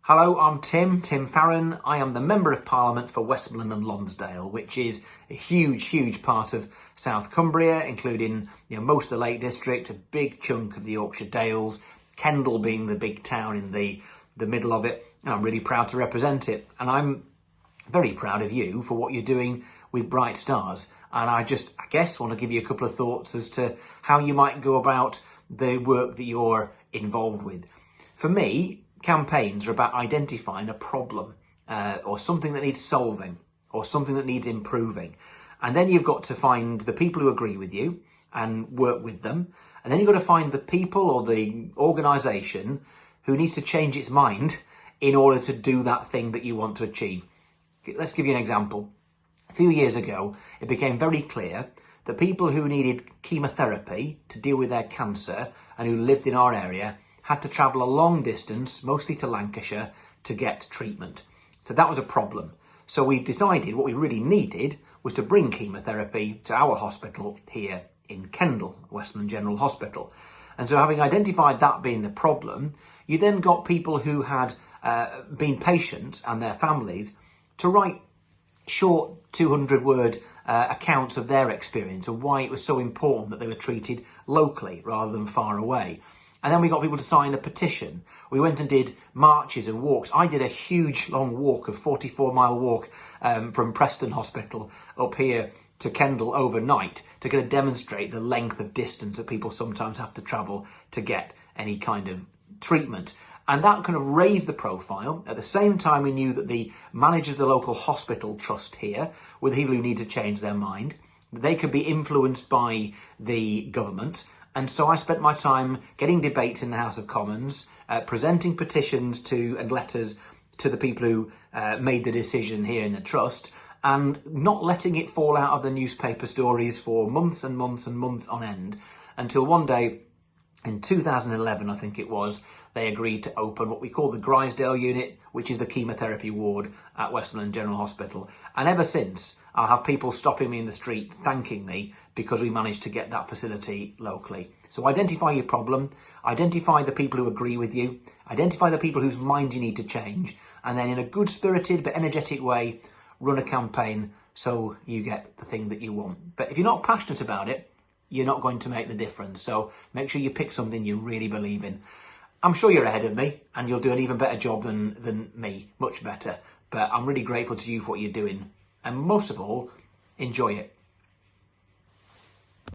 Hello, I'm Tim Farron. I am the Member of Parliament for Westmoreland and Lonsdale, which is a huge part of South Cumbria, including most of the Lake District, a big chunk of the Yorkshire Dales, Kendal being the big town in the middle of it. And I'm really proud to represent it. And I'm very proud of you for what you're doing with Bright Stars. And I guess want to give you a couple of thoughts as to how you might go about the work that you're involved with. For me, campaigns are about identifying a problem or something that needs solving or something that needs improving. And then you've got to find the people who agree with you and work with them. And then you've got to find the people or the organisation who needs to change its mind in order to do that thing that you want to achieve. Let's give you an example. A few years ago, it became very clear that people who needed chemotherapy to deal with their cancer and who lived in our area had to travel a long distance, mostly to Lancashire, to get treatment. So that was a problem. So we decided what we really needed was to bring chemotherapy to our hospital here in Kendal, Westmoreland General Hospital. And so having identified that being the problem, you then got people who had been patients and their families to write short 200-word accounts of their experience and why it was so important that they were treated locally rather than far away. And then we got people to sign a petition. We went and did marches and walks. I did a huge long walk, a 44-mile walk from Preston Hospital up here to Kendal overnight to kind of demonstrate the length of distance that people sometimes have to travel to get any kind of treatment. And that kind of raised the profile. At the same time, we knew that the managers of the local hospital trust here were the people who need to change their mind. They could be influenced by the government. And so I spent my time getting debates in the House of Commons, presenting petitions and letters to the people who made the decision here in the Trust, and not letting it fall out of the newspaper stories for months and months and months on end, until one day in 2011, I think it was, they agreed to open what we call the Grisdale unit, which is the chemotherapy ward at Westmoreland General Hospital. And ever since, I'll have people stopping me in the street thanking me because we managed to get that facility locally. So identify your problem, identify the people who agree with you, identify the people whose mind you need to change, and then in a good-spirited but energetic way, run a campaign so you get the thing that you want. But if you're not passionate about it, you're not going to make the difference. So make sure you pick something you really believe in. I'm sure you're ahead of me and you'll do an even better job than me, much better. But I'm really grateful to you for what you're doing. And most of all, enjoy it.